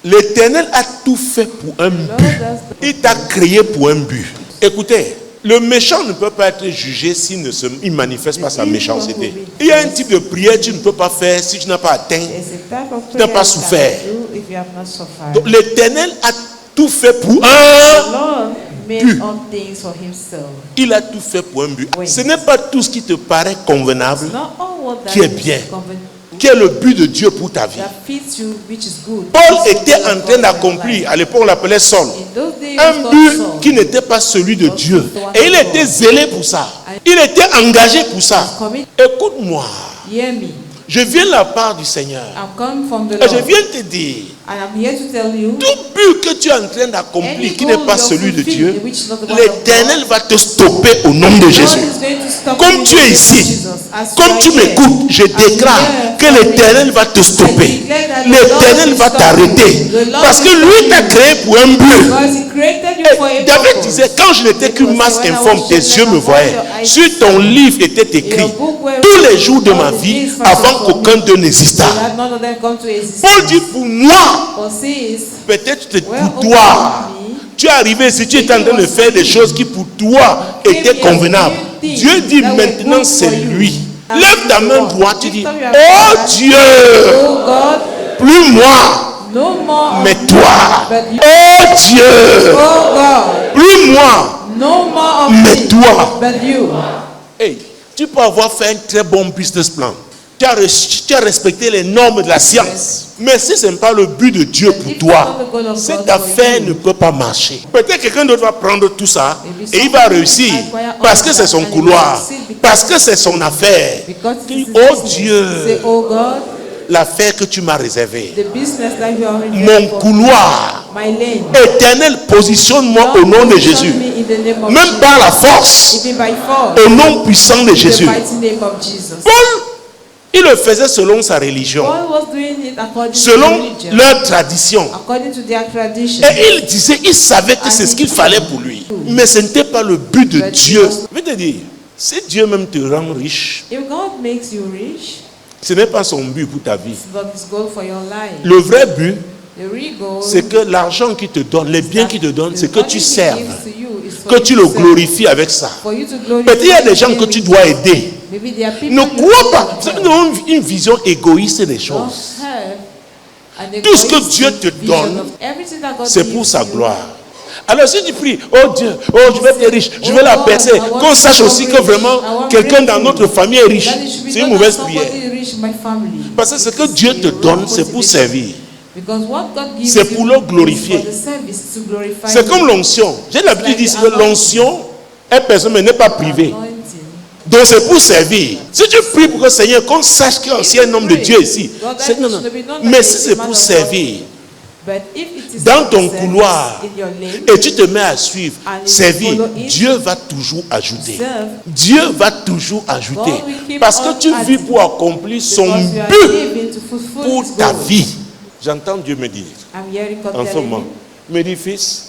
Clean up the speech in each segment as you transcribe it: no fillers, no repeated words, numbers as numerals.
L'Éternel a tout fait pour un but. Il t'a créé pour un but. Écoutez, le méchant ne peut pas être jugé s'il ne manifeste pas sa méchanceté. Il y a un type de prière que tu ne peux pas faire si tu n'as pas atteint, tu n'as pas souffert. Donc l'Éternel a tout fait pour un but. Il a tout fait pour un but. Ce n'est pas tout ce qui te paraît convenable qui est bien, qui est le but de Dieu pour ta vie. Paul était en train d'accomplir, à l'époque on l'appelait Saul, un but qui n'était pas celui de Dieu. Et il était zélé pour ça. Il était engagé pour ça. Écoute-moi. Je viens de la part du Seigneur. Et je viens te dire, tout but que tu es en train d'accomplir qui n'est pas celui de Dieu, l'Éternel va te stopper au nom de Jésus. Comme tu es ici, comme tu m'écoutes, je déclare que l'Éternel va te stopper. L'Éternel va t'arrêter. Parce que lui t'a créé pour un but. David disait, quand je n'étais qu'une masse informe, tes yeux me voyaient. Sur ton livre était écrit, tous les jours de ma vie, avant qu'aucun d'eux n'existât. Paul dit, pour moi, peut-être pour toi, tu es arrivé ici, tu es en train de faire des choses qui pour toi étaient convenables. Dieu dit maintenant c'est lui. Lève ta main droite, tu dis, oh Dieu, plus moi, mais toi. Oh Dieu, plus moi, mais toi. Hey, tu peux avoir fait un très bon business plan. Tu as respecté les normes de la science. Mais si ce n'est pas le but de Dieu pour toi, cette affaire ne peut pas marcher. Peut-être quelqu'un d'autre va prendre tout ça et il va réussir parce que c'est son couloir, parce que c'est son affaire. Oh Dieu, l'affaire que tu m'as réservée, mon couloir, Éternel, positionne-moi au nom de Jésus. Même par la force, au nom puissant de Jésus. Paul, il le faisait selon sa religion, selon leur tradition. Et il disait, il savait que c'est ce qu'il fallait pour lui. Mais ce n'était pas le but de Dieu. Je vais te dire, si Dieu même te rend riche, ce n'est pas son but pour ta vie. Le vrai but, c'est que l'argent qu'il te donne, les biens qu'il te donne, c'est que tu serves, que tu le glorifies avec ça. Peut-être il y a des gens que tu dois aider. Ne crois pas. Nous avons une vision égoïste des choses. Tout ce que Dieu te donne, c'est pour sa gloire. Alors si tu pries, oh Dieu, oh je vais être riche, je vais la percer, qu'on sache aussi que vraiment quelqu'un dans notre famille est riche, c'est une mauvaise prière. Parce que ce que Dieu te donne, c'est pour servir. C'est pour le glorifier. C'est comme l'onction. J'ai l'habitude de dire que l'onction est personne mais n'est pas privée. Donc c'est pour servir. Si tu pries pour que le Seigneur, qu'on sache qu'il y a un homme de Dieu ici. Non. Mais si c'est pour servir, dans ton couloir, et tu te mets à suivre, servir, Dieu va toujours ajouter. Dieu va toujours ajouter. Parce que tu vis pour accomplir son but pour ta vie. J'entends Dieu me dire, en ce moment, me dit, fils,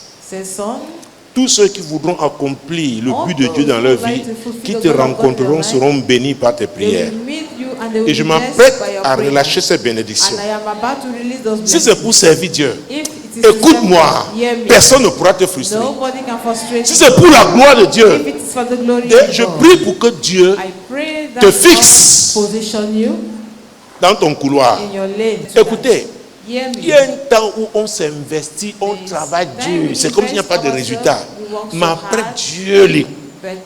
tous ceux qui voudront accomplir le but de Dieu dans leur vie, qui te rencontreront, seront bénis par tes prières. Et je m'apprête à relâcher ces bénédictions. Si c'est pour servir Dieu, écoute-moi, personne ne pourra te frustrer. Si c'est pour la gloire de Dieu, je prie pour que Dieu te fixe dans ton couloir. Écoutez, il y a un temps où on s'investit, on travaille dur. C'est comme s'il n'y a pas de résultat. Mais après Dieu,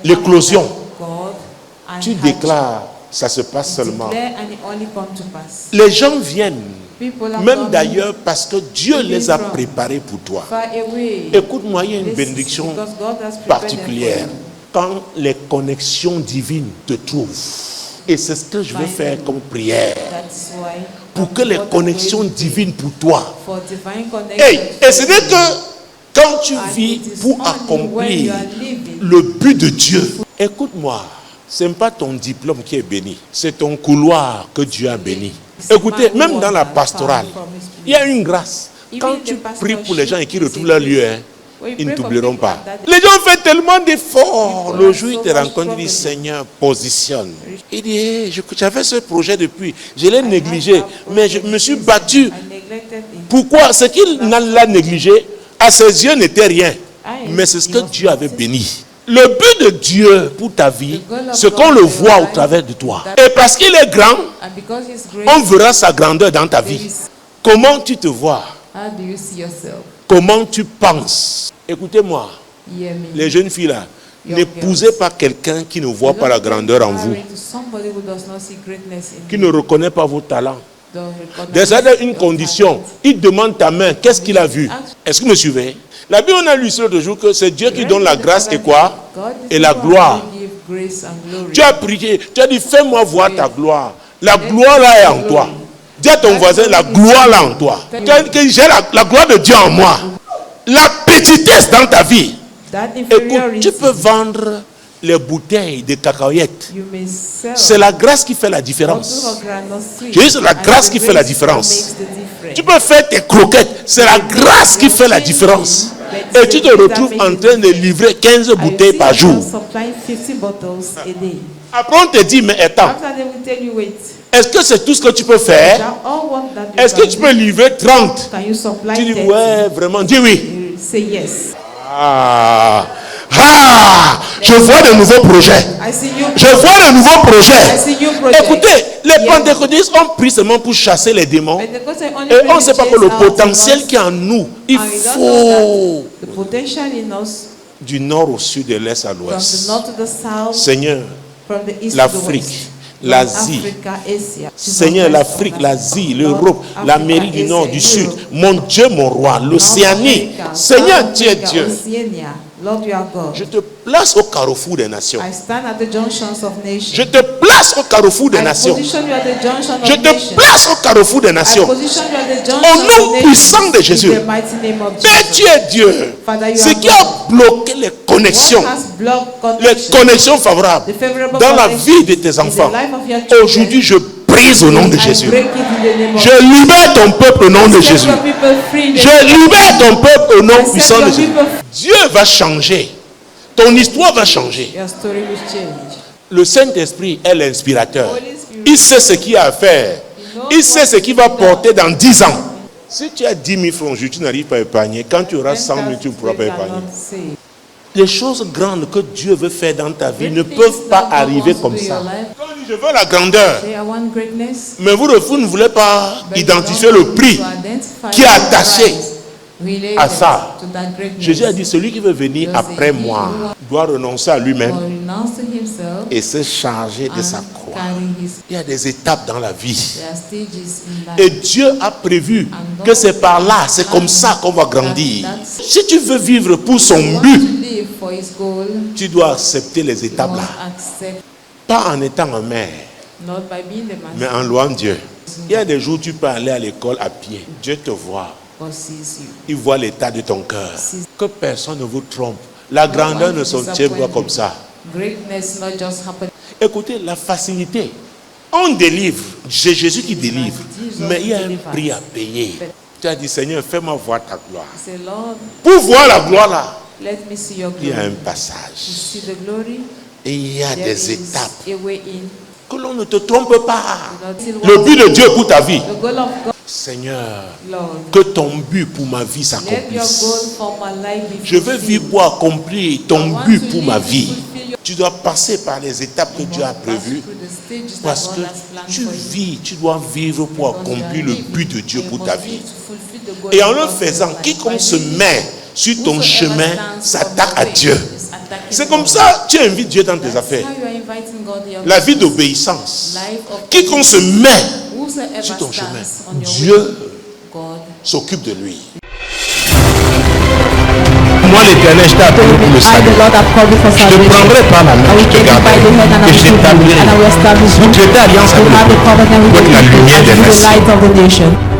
l'éclosion, tu déclares, ça se passe seulement. Les gens viennent, même d'ailleurs parce que Dieu les a préparés pour toi. Écoute-moi, il y a une bénédiction particulière. Quand les connexions divines te trouvent, et c'est ce que je vais faire comme prière. Pour que les connexions divines pour toi. Et ce n'est que quand tu vis pour accomplir le but de Dieu. Écoute-moi, ce n'est pas ton diplôme qui est béni, c'est ton couloir que Dieu a béni. Écoutez, même dans la pastorale, il y a une grâce. Quand tu pries pour les gens et qu'ils retrouvent leur lieu, ils ne t'oublieront pas. Les gens font tellement d'efforts. Le jour où ils te rencontrent, ils disent, Seigneur, positionne. Il dit, j'avais ce projet depuis, je l'ai négligé, mais je me suis battu. Pourquoi? Ce qu'il l'a négligé, à ses yeux, n'était rien. Mais c'est ce que Dieu avait béni. Le but de Dieu pour ta vie, c'est qu'on le voit au travers de toi. Et parce qu'il est grand, on verra sa grandeur dans ta vie. Comment tu te vois? Comment tu penses? Écoutez-moi, les jeunes filles là, n'épousez pas quelqu'un qui ne voit pas la grandeur en vous, qui ne reconnaît pas vos talents. Déjà, une condition, il demande ta main, qu'est-ce qu'il a vu? Est-ce que vous me suivez? La Bible, on a lu sur l'autre jour que c'est Dieu qui donne la grâce et quoi? Et la gloire. Tu as prié, tu as dit, fais-moi voir ta gloire. La gloire là est en toi. Dis à ton voisin, la gloire là en toi. Tu as dit que j'ai la gloire de Dieu en moi. La petitesse dans ta vie. Écoute, tu peux vendre les bouteilles de cacahuètes. C'est la grâce qui fait la différence. C'est la grâce qui fait la différence. Tu peux faire tes croquettes. C'est la grâce qui fait la différence. Et tu te retrouves en train de livrer 15 bouteilles par jour. Après on te dit, mais attends, est-ce que c'est tout ce que tu peux faire? Est-ce que tu peux livrer 30? Tu dis, ouais, vraiment, dis oui. Je vois de nouveaux projets. Je vois de nouveaux projets. Écoutez, les pentecôtistes ont pris seulement pour chasser les démons. Et on ne sait pas que le potentiel qui est en nous, il faut du nord au sud, de l'est à l'ouest. Seigneur, l'Afrique, l'Asie, Seigneur, l'Afrique, l'Asie, l'Europe, l'Amérique du Nord, du Sud, mon Dieu, mon roi, l'Océanie. Seigneur, tu es Dieu. Je te place au carrefour des nations. Je te place au carrefour des nations. Je te place au carrefour des nations. Au nom puissant de Jésus. Mais tu es Dieu. Ce qui a bloqué les connexions favorables dans la vie de tes enfants, aujourd'hui je brise au nom de Jésus. Je libère ton peuple au nom de Jésus. Je libère ton peuple au nom puissant de Jésus. Dieu va changer. Ton histoire va changer. Le Saint-Esprit est l'inspirateur. Il sait ce qu'il a à faire. Il sait ce qu'il va porter dans 10 ans. Si tu as 10 000 francs, tu n'arrives pas à épargner. Quand tu auras 100 000, tu ne pourras pas épargner. Les choses grandes que Dieu veut faire dans ta vie ne peuvent pas arriver comme ça. Quand on dit je veux la grandeur, mais vous ne voulez pas identifier le prix qui est attaché à ça. Jésus a dit, celui qui veut venir après moi doit renoncer à lui-même et se charger de sa croix. Il y a des étapes dans la vie. Et Dieu a prévu que c'est par là, c'est comme ça qu'on va grandir. Si tu veux vivre pour son but, tu dois accepter les étapes là. Pas en étant un maire, mais en louant Dieu. Il y a des jours où tu peux aller à l'école à pied. Dieu te voit. Il voit l'état de ton cœur. Que personne ne vous trompe. La grandeur ne s'obtient pas comme ça. Écoutez, la facilité. On délivre. C'est Jésus qui délivre. Mais il y a un prix à payer. Tu as dit, Seigneur, fais-moi voir ta gloire. Pour voir la gloire là, il y a un passage. Et il y a des étapes. Que l'on ne te trompe pas. Le but de Dieu pour ta vie. Seigneur, que ton but pour ma vie s'accomplisse. Je veux vivre pour accomplir ton but pour ma vie. Tu dois passer par les étapes que Dieu a prévues. Parce que tu vis, tu dois vivre pour accomplir le but de Dieu pour ta vie. Et en le faisant, quiconque se met sur ton chemin s'attaque à Dieu. C'est comme ça que tu invites Dieu dans tes affaires. La vie d'obéissance. Quiconque se met sur ton chemin, Dieu s'occupe de lui. Moi, l'Éternel, je t'ai appelé pour le salut. Je te prendrai par la main, je te garderai et je t'établirai. Vous traitez alliance avec la lumière des nations.